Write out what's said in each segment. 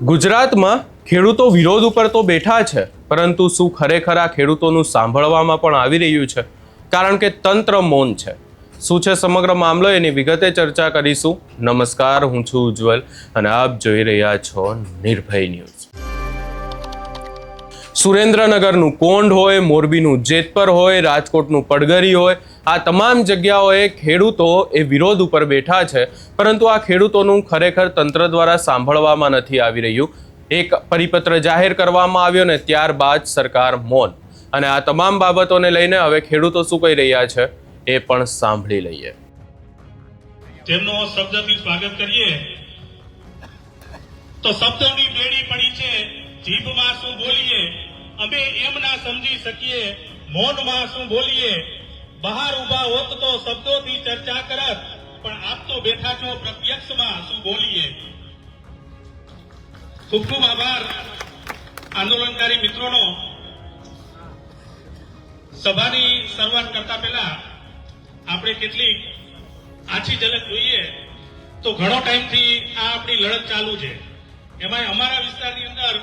ગુજરાતમાં ખેડૂતો વિરોધ ઉપર તો બેઠા છે, પરંતુ શું ખરેખર આ ખેડૂતોનું સાંભળવામાં પણ આવી રહ્યું છે? કારણ કે તંત્ર મૌન છે. શું છે સમગ્ર મામલો, એની વિગતે ચર્ચા કરીશું. નમસ્કાર, હું છું ઉજ્જવલ અને આપ જોઈ રહ્યા છો નિર્ભય ન્યૂઝ. સુરેન્દ્રનગરનું કોંઢ હોય, મોરબીનું જેતપર હોય, રાજકોટનું પડગરી હોય, આ તમામ જગ્યાઓએ ખેડૂતો એ વિરોધ ઉપર બેઠા છે, પરંતુ આ ખેડૂતોનું ખરેખર તંત્ર દ્વારા સાંભળવામાં નથી આવી રહ્યું. એક પરિપત્ર જાહેર કરવામાં આવ્યો ને ત્યારબાદ સરકાર મૌન. અને આ તમામ બાબતોને લઈને હવે ખેડૂતો શું કહી રહ્યા છે એ પણ સાંભળી લઈએ. તેમનો શબ્દથી સ્વાગત કરીએ તો શબ્દોની બેડી પડી છે, જીભમાં શું બોલીએ, અમે એમ ના સમજી શકીએ, મૌનમાં શું બોલીએ. બહાર ઉભા હોત તો શબ્દોથી ચર્ચા કરત, પણ આપ તો બેઠા છો પ્રત્યક્ષમાં શું બોલીએ. ખૂબ ખૂબ આભાર આંદોલનકારી મિત્રોનો. સભાની શરૂઆત કરતા પહેલા આપણે કેટલીક આછી ઝલક જોઈએ તો ઘણો ટાઈમથી આ આપણી લડત ચાલુ છે. એમાં અમારા વિસ્તારની અંદર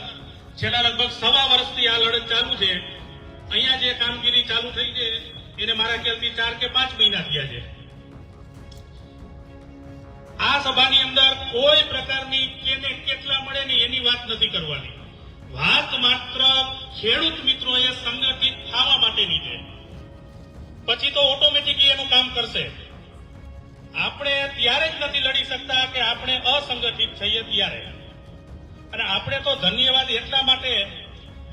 છેલ્લા લગભગ 1.5 વર્ષથી આ લડત ચાલુ છે. અહીંયા જે કામગીરી ચાલુ થઈ છે એને મારા ખ્યાલથી 4 કે 5 મહિના થયા છે. આ સભાની અંદર કોઈ પ્રકારની કેને કેટલા મળે ને એની વાત નથી કરવાની. વાત માત્ર ખેડૂત મિત્રોએ સંગઠિત થવા માટેની છે. પછી તો ઓટોમેટિકલી એનું કામ કરશે. આપણે ત્યારે જ નથી લડી શકતા કે આપણે અસંગઠિત થઈએ ત્યારે. અને આપણે તો ધન્યવાદ એટલા માટે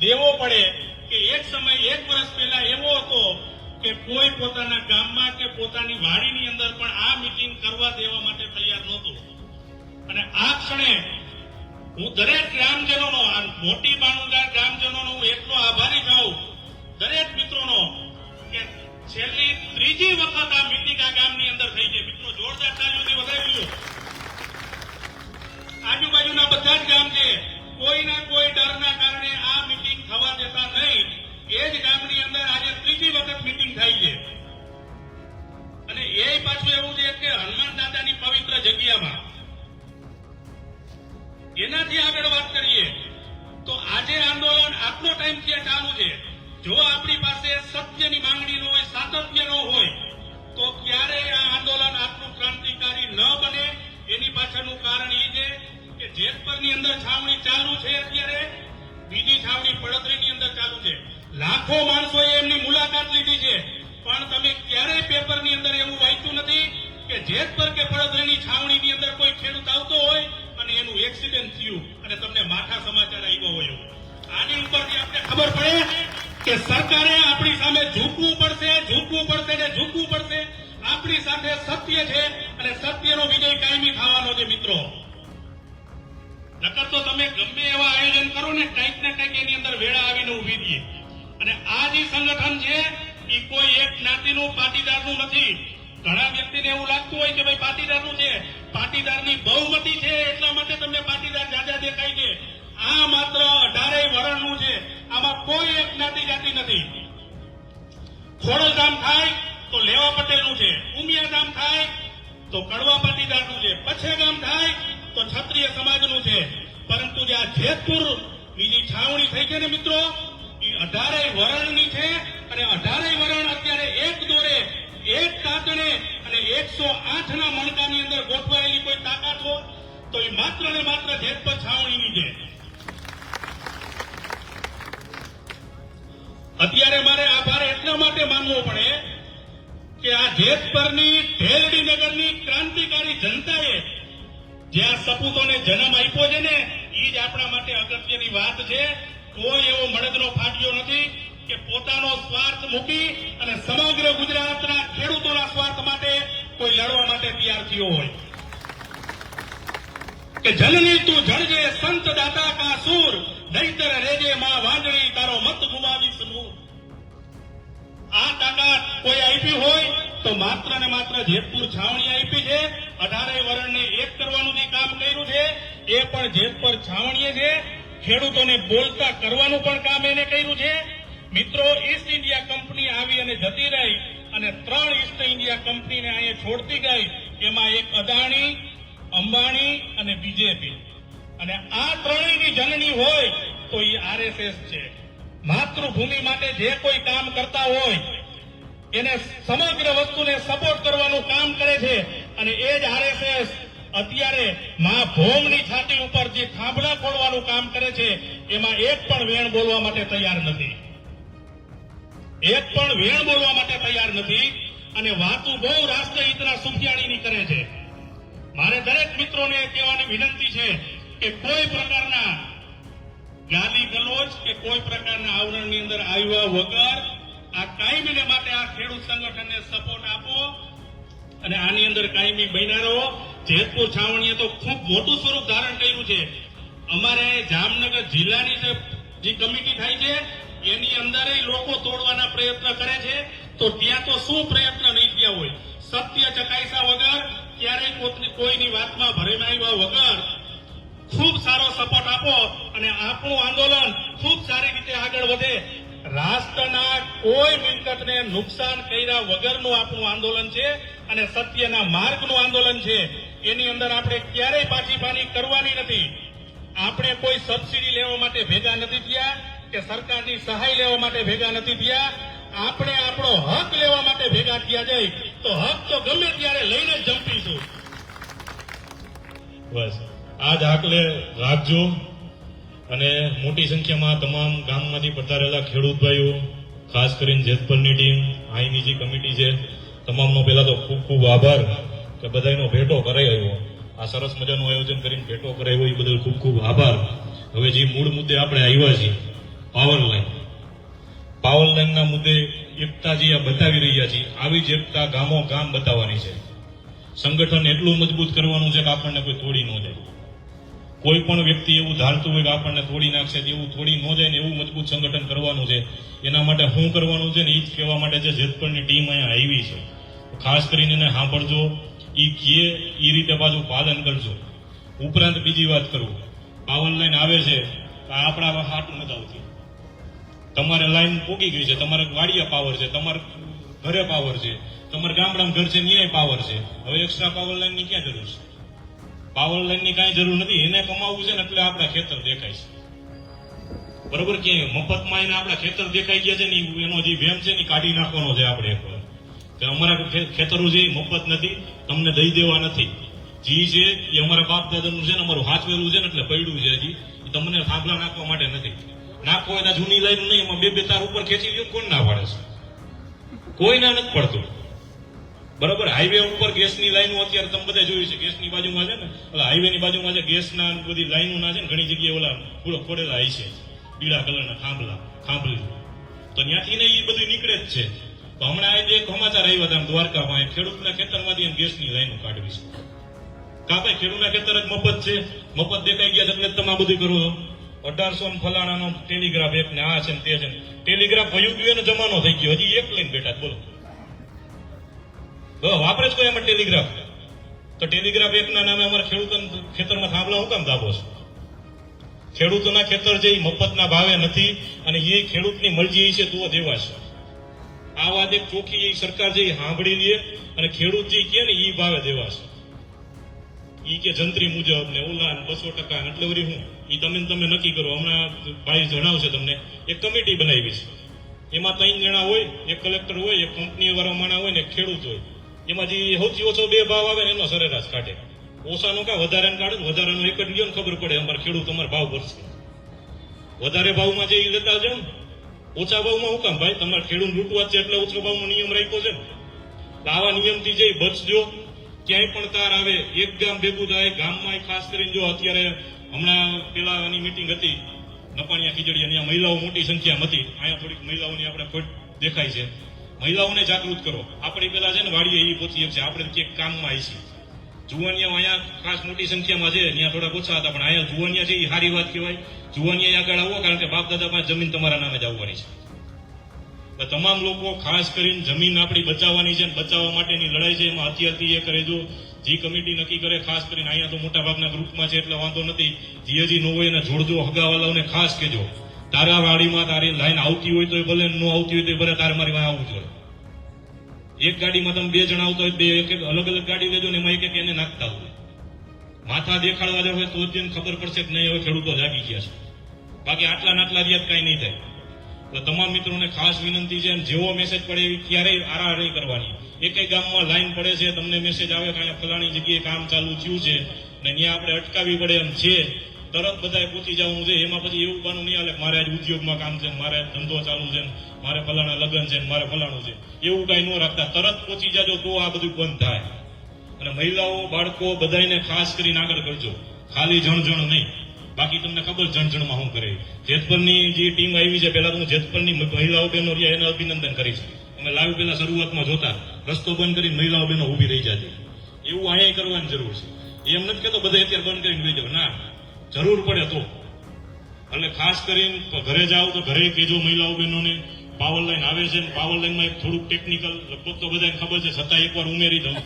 દેવો પડે કે એક સમય 1 વર્ષ પહેલા એવો હતો કે કોઈ પોતાના ગામમાં કે પોતાની વાડીની અંદર પણ આ મીટિંગ કરવા દેવા માટે તૈયાર નહોતું. અને આ ક્ષણે હું દરેક ગ્રામજનોનો, આ મોટી બાણુગાર ગ્રામજનોનો હું એટલો આભારી થાઉં, દરેક મિત્રોનો, કે છેલ્લી 3જી વખત આ મીટિંગ આ ગામની અંદર થઈ છે. મિત્રો જોરદાર તાળીઓથી વધાવી લો. આજુબાજુના બધા જ ગામ છે, કોઈના કોઈ ડરના કારણે આ મીટિંગ થવા દેતા નહીં. એ જ ગામની અંદર આજે 3જી વખત મીટિંગ થઈ છે. અને એ પાછું એવું છે કે હનુમાન દાદાની પવિત્ર જગ્યામાં. એનાથી આગળ વાત કરીએ તો આજે આંદોલન આટલો ટાઈમથી ચાલુ છે. જો આપણી પાસે સત્યની માંગણી ન હોય, સાતત્ય ન હોય, તો ક્યારેય આ આંદોલન આટલું ક્રાંતિકારી ન બને. એની પાછળનું કારણ એ છે કે જેતપરની અંદર છાવણી ચાલુ છે, અત્યારે બીજી છાવણી પડતરીની અંદર ચાલુ છે. લાખો માણસોએ એમની મુલાકાત લીધી છે, પણ તમે ક્યારેય પેપરની અંદર એવું વાંચ્યું નથી કે જેતપર કે પડતરીની છાવણીની અંદર કોઈ ખેડૂત આવતો હોય અને એનું એક્સિડન્ટ થયું અને તમને માઠા સમાચાર આવ્યો હોય. આની ઉપરથી આપણે ખબર પડે કે સરકારે આપણી સામે ઝૂકવું પડશે ને ઝૂકવું પડશે. આપણી સાથે સત્ય છે અને સત્યનો વિજય કાયમી થવાનો છે મિત્રો. નકર તો તમે ગમે એવા આયોજન કરો ને કંઈક ને કંઈક એની અંદર વેળા આવીને ઉભી દઈએ. અને આ જે સંગઠન છે એ કોઈ એક જ્ઞાતિનું પાટીદારનું નથી. ઘણા વ્યક્તિને એવું લાગતું હોય કે ભાઈ પાટીદારનું છે, પાટીદારની બહુમતી છે એટલા માટે તમને પાટીદાર જાજા દેખાય છે. આ માત્ર 18 વરણનું છે. આમાં કોઈ એક જ્ઞાતિ જાતિ નથી. ખોડલધામ થાય તો લેવા પટેલનું છે, ઉમિયાધામ થાય તો કડવા પાટીદારનું છે, પછેગામ થાય તો ક્ષત્રિય સમાજનું છે. પરંતુ જે આ જેતપુર બીજી છાવણી થઈ છે ને મિત્રો, એ 18 વરણની છે. અને 18 વરણ અત્યારે એક દોરે, એક કાતણે અને 108ના મણકાની અંદર ગોઠવાયેલી કોઈ તાકાત હોય તો એ માત્ર ને માત્ર જેતપર છાવણીની છે. અત્યારે મારે આભાર એટલા માટે માનવો પડે કે આ જેતપરની ઢેલડીનગરની ક્રાંતિકારી જનતાએ જે આ સપૂતોને જન્મ આપ્યો છે ને, એ જ આપણા માટે અગત્યની વાત છે. કોઈ એવો મળદનો ફાટ્યો નથી કે પોતાનો સ્વાર્થ મૂકી અને સમગ્ર ગુજરાતના ખેડૂતોના સ્વાર્થ માટે કોઈ લડવા માટે તૈયાર થયો હોય. કે જનની તું જણજે સંત દાતા કા સૂર, નહીતર રેજે માં વાંદળી તારો મત ગુમાવીશ નૂર. આ તાકાત કોઈ આપી હોય તો માત્ર ને માત્ર જેતપુર છાવણી આપી છે. 18 વરણને એક કરવાનું જે કામ કર્યું છે એ પણ જેતપર છાવણીએ છે. ખેડૂતોને બોલતા કરવાનું પણ કામ એને કર્યું છે. મિત્રો, ઈસ્ટ ઇન્ડિયા કંપની આવી અને જતી રહી અને 3 ઈસ્ટ ઇન્ડિયા કંપનીને અહીંયા છોડતી ગઈ. એમાં એક અદાણી, અંબાણી અને બીજેપી. અને આ ત્રણેયની જનની હોય તો એ આરએસએસ છે. માતૃભૂમિ માટે જે કોઈ કામ કરતા હોય એને સમગ્ર વસ્તુને સપોર્ટ કરવાનું કામ કરે છે અને એ જ આરએસએસ અત્યારે મા ભૌમની છાતી ઉપર જે થાંભલા ખોલવાનું કામ કરે છે એમાં એક પણ વેણ બોલવા માટે તૈયાર નથી. એક પણ વેણ બોલવા માટે તૈયાર નથી અને વાતું બહુ રાષ્ટ્રહિતના સુફિયાણીની કરે છે. મારે દરેક મિત્રોને કહેવાની વિનંતી છે કે કોઈ પ્રકારના ગાલી ગલોચ કે કોઈ પ્રકારના આવરણની અંદર આવ્યા વગર આ કાયમીને માટે આ ખેડૂત સંગઠનને સપોર્ટ આપો અને આની અંદર કાયમી બન્યા રહો. જેતપુર છાવણીએ તો ખૂબ મોટું સ્વરૂપ ધારણ કર્યું છે. અમારે જામનગર જિલ્લાની જે કમિટી થાય છે એની અંદર લોકો તોડવાના પ્રયત્ન કરે છે તો ત્યાં તો શું પ્રયત્ન નહીં થયા હોય. સત્ય ચકાસ્યા વગર ક્યારેય કોઈની વાતમાં ભરેમાં આવ્યા વગર ખૂબ સારો સપોર્ટ આપો અને આપણું આંદોલન ખૂબ સારી રીતે આગળ વધે. રાષ્ટ્રના કોઈ મિલકતને નુકસાન કર્યા વગરનું આપણું આંદોલન છે અને સત્યના માર્ગનું આંદોલન છે. એની અંદર આપણે ક્યારેય પાછીપાની કરવાની નથી. આપણે કોઈ સબસિડી લેવા માટે ભેગા નથી થયા કે સરકારની સહાય લેવા માટે ભેગા નથી થયા. આપણે આપણો હક લેવા માટે ભેગા થયા જઈ તો હક તો ગમે ત્યારે લઈને જ જંપીશું. બસ આ જ આકલે રાખજો અને મોટી સંખ્યામાં તમામ ગામમાંથી પધારેલા ખેડૂત ભાઈઓ, ખાસ કરીને જેતપુરની ટીમ, અહીંની જે કમિટી છે, તમામનો પહેલા તો ખૂબ ખૂબ આભાર કે બધાનો ભેટો કરાઈ આવ્યો. આ સરસ મજાનું આયોજન કરીને ભેટો કરાવ્યો એ બદલ ખૂબ ખૂબ આભાર. હવે જે મૂળ મુદ્દે આપણે આવ્યા છીએ, પાવર લાઈનના મુદ્દે એકતા જે બતાવી રહ્યા છીએ, આવી જ એકતા ગામો ગામ બતાવવાની છે. સંગઠન એટલું મજબૂત કરવાનું છે કે આપણને કોઈ તોડી ન જાય. કોઈ પણ વ્યક્તિ એવું ધારતું હોય કે આપણને તોડી નાખશે એવું તોડી ન જાય ને એવું મજબૂત સંગઠન કરવાનું છે. એના માટે શું કરવાનું છે ને એ જ કહેવા માટે જે જેતપુરની ટીમ અહીંયા આવી છે. ખાસ કરીને એને સાંભળજો, એ કે એ રીતે પાછું પાલન કરજો. ઉપરાંત બીજી વાત કરું, પાવર લાઈન આવે છે આપણા હાટું નથી આવતી. તમારે લાઈન પોકી ગઈ છે, તમારે વાડિયા પાવર છે, તમારે ઘરે પાવર છે, તમારે ગામડામાં ઘર છે ન્યાય પાવર છે. હવે એક્સ્ટ્રા પાવર લાઈનની ક્યાં જરૂર છે? પાવર લાઈનની કાંઈ જરૂર નથી. એને કમાવવું છે ને એટલે આપણા ખેતર દેખાય છે. બરોબર કે મફતમાં એને આપણા ખેતર દેખાઈ ગયા છે ને એનો જે વેમ છે ને કાઢી નાખવાનો છે આપણે એકવાર કે અમારા ખેતરો છે મફત નથી, તમને દઈ દેવા નથી. જી છે એ અમારા બાપ દાદાનું છે ને અમારું હાથવેલું છે ને એટલે પડ્યું છે. હજી તમને થાંભલા નાખવા માટે નથી. નાખવો હોય જૂની લાઈન નહીં, એમાં બે તાર ઉપર ખેંચી દો, કોણ ના પાડે છે? કોઈને નથી પડતું. બરાબર, હાઈવે ઉપર ગેસની લાઈનો અત્યારે તમે બધા જોયું છે, ગેસની બાજુમાં છે ને ઓલા હાઈવેની બાજુમાં છે ગેસના બધી લાઈનો ના છે ને ઘણી જગ્યાએ ઓલા પૂરો ખોડેલા હોય છે પીળા કલરના ખાંભલી, તો ત્યાંથી ને એ બધું નીકળે જ છે. તો હમણાં આજે એક સમાચાર આવ્યા હતા દ્વારકામાં, ખેડૂતના ખેતરમાંથી ગેસની લાઈનો કાઢવી છે. કા ભાઈ ખેડૂતના ખેતર જ મફત છે, મફત દેખાઈ ગયા એટલે તમે આ બધું કરો છો. 1800 ફલાણાનો ટેલિગ્રાફ એક ને આ છે ને તે છે. ટેલિગ્રાફ વયું ગયો એનો જમાનો થઈ ગયો, હજી એક લઈને બેઠા. બોલો વાપરે જ કોઈ એમાં ટેલિગ્રાફ? તો ટેલિગ્રાફ એકના નામે અમારા ખેડૂતો ખેતરમાં થાંભલા હું કામ દાબો છો? ખેડૂતોના ખેતર જે મફતના ભાવે નથી અને એ ખેડૂતની મરજી છે તો દેવા છે. આ વાત એક ચોખ્ખી સરકાર જે સાંભળી લે અને ખેડૂત જે કે ને એ ભાવે દેવા છે. ઈ કે જંત્રી મુજબ ને ઓલા 200% એટલે વળી હું ઈ તમે નક્કી કરો. હમણાં ભાઈ જણાવશે તમને, એક કમિટી બનાવી છે. એમાં 3 જણા હોય, એક કલેક્ટર હોય, એક કંપની વાળા માણા હોય ને એક ખેડૂત હોય. એમાં જે સૌથી ઓછો 2 ભાવ આવે ને એનો સરેરાશ કાઢે. ઓછાનો કા વધારાનો કાઢે, વધારાનો એક જ લ્યો ને ખબર પડે અમારે ખેડૂત અમારે ભાવ ભરશે. વધારે ભાવમાં જે લેતા જાવ ને ઓછા ભાવમાં હું કામ ભાઈ? તમારે ખેડૂત લૂંટવા છે એટલે ઓછો ભાવનો નિયમ રાખ્યો છે ને. આવા નિયમથી જઈ બચજો. ક્યાંય પણ તાર આવે એક ગામ ભેગું થાય. ગામમાં ખાસ કરીને જો અત્યારે હમણાં પેલાની મિટિંગ હતી નપાણિયા ખીજડીયા, ત્યાં મહિલાઓ મોટી સંખ્યામાં હતી. અહીંયા થોડીક મહિલાઓની આપણે ખોટ દેખાય છે. મહિલાઓને જાગૃત કરો. આપણી પેલા છે ને વાડીએ એ પહોંચી છે, આપણે ક્યાંક કામમાં આવી છીએ. જુવાનિયા અહીંયા ખાસ મોટી સંખ્યામાં છે, ત્યાં થોડા ઓછા હતા, પણ અહીંયા જુવાનિયા છે એ સારી વાત કહેવાય. જુવાનિયા આગળ આવો, કારણ કે બાપ દાદા પાસે જમીન તમારા નામે જ આવવાની છે. તમામ લોકો ખાસ કરીને જમીન આપણી બચાવવાની છે, બચાવવા માટેની લડાઈ છે. એમાં અત્યારથી એ કરેજો. જે કમિટી નક્કી કરે ખાસ કરીને અહીંયા તો મોટા ભાગના ગ્રુપમાં છે એટલે વાંધો નથી. જે હજી ન હોય એને જોડજો. હગાવાલાઓને ખાસ કહેજો તારા વાડીમાં તારી લાઈન આવતી હોય તો ભલે, ન આવતી હોય તો ભલે, તારે મારી વાંહે આવવું જોઈએ. એક ગાડીમાં તમે 2 જણા આવતા હોય, 2 એક અલગ અલગ ગાડી લેજો ને એમાં એક એને નાખતા હોય. માથા દેખાડવા જ હોય તો જ એને ખબર પડશે કે નહીં હવે ખેડૂતો જાગી ગયા છે, બાકી આટલા નાટલા રિયાત કાંઈ નહીં થાય. તો તમામ મિત્રોને ખાસ વિનંતી છે, જેવો મેસેજ પડે એવી ક્યારેય આરા નહીં કરવાની. એક ગામમાં લાઈન પડે છે, તમને મેસેજ આવે કે અહીંયા ફલાણી જગ્યાએ કામ ચાલુ થયું છે ને ત્યાં આપણે અટકાવી પડે એમ છે, તરત બધાએ પહોંચી જવાનું છે. એમાં પછી એવું બાનું નહીં હાલે મારે આજ ઉદ્યોગમાં કામ છે, મારે ધંધો ચાલુ છે, મારે ફલાણા લગ્ન છે, મારે ફલાણું છે, એવું કાંઈ ન રાખતા. તરત પહોંચી જાજો તો આ બધું બંધ થાય. અને મહિલાઓ, બાળકો બધાને ખાસ કરીને આગળ કરજો, ખાલી જણજણ નહીં. બાકી તમને ખબર જણજણમાં શું કરે. જેતપરની જે ટીમ આવી છે, પહેલા તો હું જેતપરની મહિલાઓ બહેનો રહ્યા એને અભિનંદન કરીશ. અમે લાઈવ પહેલા શરૂઆતમાં જોતા રસ્તો બંધ કરીને મહિલાઓ બહેનો ઊભી રહી જાય, એવું અહીંયા કરવાની જરૂર છે. એમ નથી કહેતો બધા અત્યારે બંધ કરીને લઈ જાઓ, ના, જરૂર પડે તો. એટલે ખાસ કરીને ઘરે જાઓ તો ઘરે કહેજો મહિલાઓ બહેનોને. પાવર લાઈન આવે છે, પાવર લાઈનમાં એક થોડુંક ટેકનિકલ લગભગ તો બધાને ખબર છે, છતાં એકવાર ઉમેરી દઉં.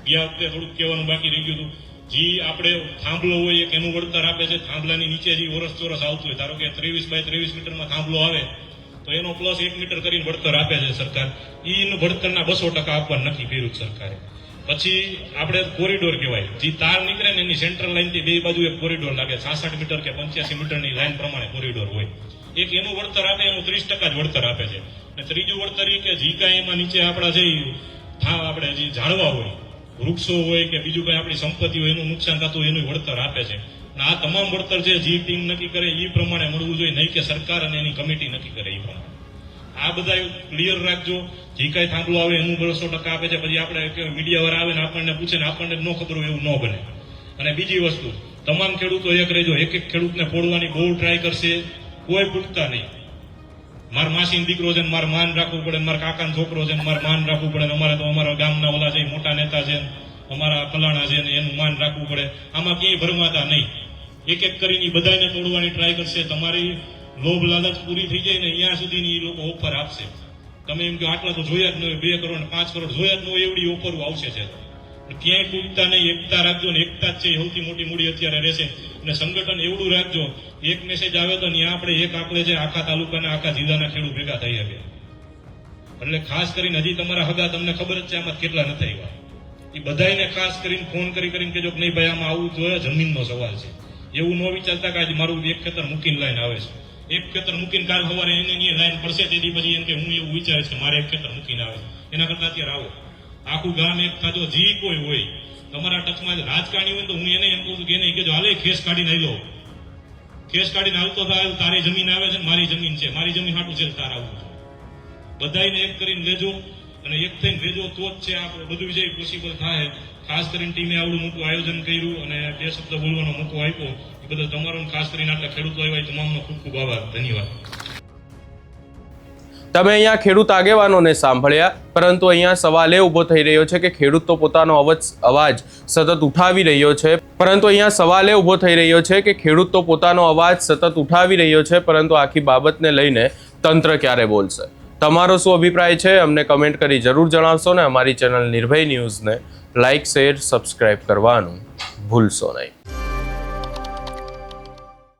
ગયા વખતે થોડુંક કહેવાનું બાકી રહી ગયું હતું. જે આપણે થાંભલો હોય એક એનું વળતર આપે છે. થાંભલાની નીચે જે ઓરસ ચોરસ આવતું હોય, ધારો કે 23 બાય 23 મીટરમાં થાંભલો આવે તો એનો પ્લસ 1 મીટર કરીને વળતર આપે છે સરકાર. એનું વળતરના 200% આપવાનું નક્કી કર્યું સરકારે. પછી આપણે કોરિડોર કહેવાય, જે તાર નીકળે ને એની સેન્ટ્રલ લાઈનથી બે બાજુ એક કોરિડોર લાગે, 66 મીટર કે 85 મીટરની લાઈન પ્રમાણે કોરિડોર હોય. એક એનું વળતર આપે, એનું 30% જ વળતર આપે છે. અને ત્રીજું વળતર એ કે જે કાંઈ એમાં નીચે આપણા જે આપણે જે ઝાડવા હોય, વૃક્ષો હોય કે બીજું કઈ આપણી સંપત્તિ હોય એનું નુકસાન થતું હોય એનું વળતર આપે છે. અને આ તમામ વળતર છે જે ટીમ નક્કી કરે એ પ્રમાણે મળવું જોઈએ, નહીં કે સરકાર અને એની કમિટી નક્કી કરે એ પ્રમાણે. આ બધા ક્લિયર રાખજો. જે કાંઈ થાંભલો આવે એનું 200% આપે છે. પછી આપણે મીડિયા વાળા આવે ને આપણને પૂછે ને આપણને ન ખબર હોય એવું ન બને. અને બીજી વસ્તુ, તમામ ખેડૂતો એક રહેજો. એક એક ખેડૂતને પોડવાની બહુ ટ્રાય કરશે, કોઈ પૂછતા નહીં. મારા માસીનો દીકરો છે, મારે માન રાખવું પડે, મારા કાકાનો છોકરો છે, મારે માન રાખવું પડે. અમારે તો અમારા ગામના ઓલા છે, મોટા નેતા છે, અમારા ફલાણા છે, એનું માન રાખવું પડે. આમાં ક્યાંય ભરમાતા નહીં. એક એક કરીને બધાને તોડવાની ટ્રાય કરશે. તમારી લોભ લાલચ પૂરી થઈ જાય ને ત્યાં સુધીની એ લોકો ઓફર આપશે. તમે એમ કે આટલા તો જોયા જ ન હોય, 2 કરોડ 5 કરોડ જોયા જ ન હોય એવડી ઓફરો આવશે છે. ક્યાંય તૂટતા નહીં. એકતા રાખજો ને, એકતા જ છે સૌથી મોટી મૂડી અત્યારે રહેશે. અને સંગઠન એવડું રાખજો, એક મેસેજ આવે તો ત્યાં આપણે એક આંકડે છે આખા તાલુકાના આખા જિલ્લાના ખેડૂત ભેગા થઈ શકે. એટલે ખાસ કરીને હજી તમારા હગા તમને ખબર જ છે આમાં કેટલા નથી આવ્યા, એ બધાને ખાસ કરીને ફોન કરીને કહેજો કે નહીં ભાઈ આમાં આવું જોઈએ, જમીનનો સવાલ છે. એવું ન વિચારતા કે આજે મારું એક ખેતર મૂકીને લાઈન આવે છે, એક ખેતર મૂકીને કાલ સવારે એની લાઈન પડશે તેથી પછી એમ કે હું એવું વિચારીશ કે મારે એક ખેતર મૂકીને આવે. એના કરતા અત્યારે આવો, આખું ગામ એક થાજો. જે કોઈ હોય તમારા ટચમાં રાજકારણી હોય તો હું એને એમ કહું છું કે એને કહેજો હાલે ખેસ કાઢીને આવી લો. ખેસ કાઢીને આવતો થાય, તારી જમીન આવે છે, મારી જમીન છે, મારી જમીન હાટું છે, તાર આવવું છે. બધાને એક કરીને લેજો અને એક થઈને લેજો તો જ છે આ બધું વિષય પોસિબલ થાય. ખાસ કરીને ટીમે આવડું મોટું આયોજન કર્યું અને 2 શબ્દ બોલવાનો મોકો આપ્યો એ બદલ તમારો ખાસ કરીને આટલા ખેડૂતો આવ્યા તમામનો ખૂબ ખૂબ આભાર, ધન્યવાદ. તમે અહીંયા ખેડૂત આગેવાનોને સાંભળ્યા, પરંતુ અહીંયા સવાલ એ ઊભો થઈ રહ્યો છે કે ખેડૂત તો પોતાનો અવાજ સતત ઉઠાવી રહ્યો છે, પરંતુ અહીંયા સવાલ એ ઊભો થઈ રહ્યો છે કે ખેડૂત તો પોતાનો અવાજ સતત ઉઠાવી રહ્યો છે, પરંતુ આખી બાબતને લઈને તંત્ર ક્યારે બોલશે? તમારો શું અભિપ્રાય છે અમને કમેન્ટ કરી જરૂર જણાવશો ને અમારી ચેનલ નિર્ભય ન્યૂઝને લાઇક, શેર, સબસ્ક્રાઇબ કરવાનું ભૂલશો નહીં.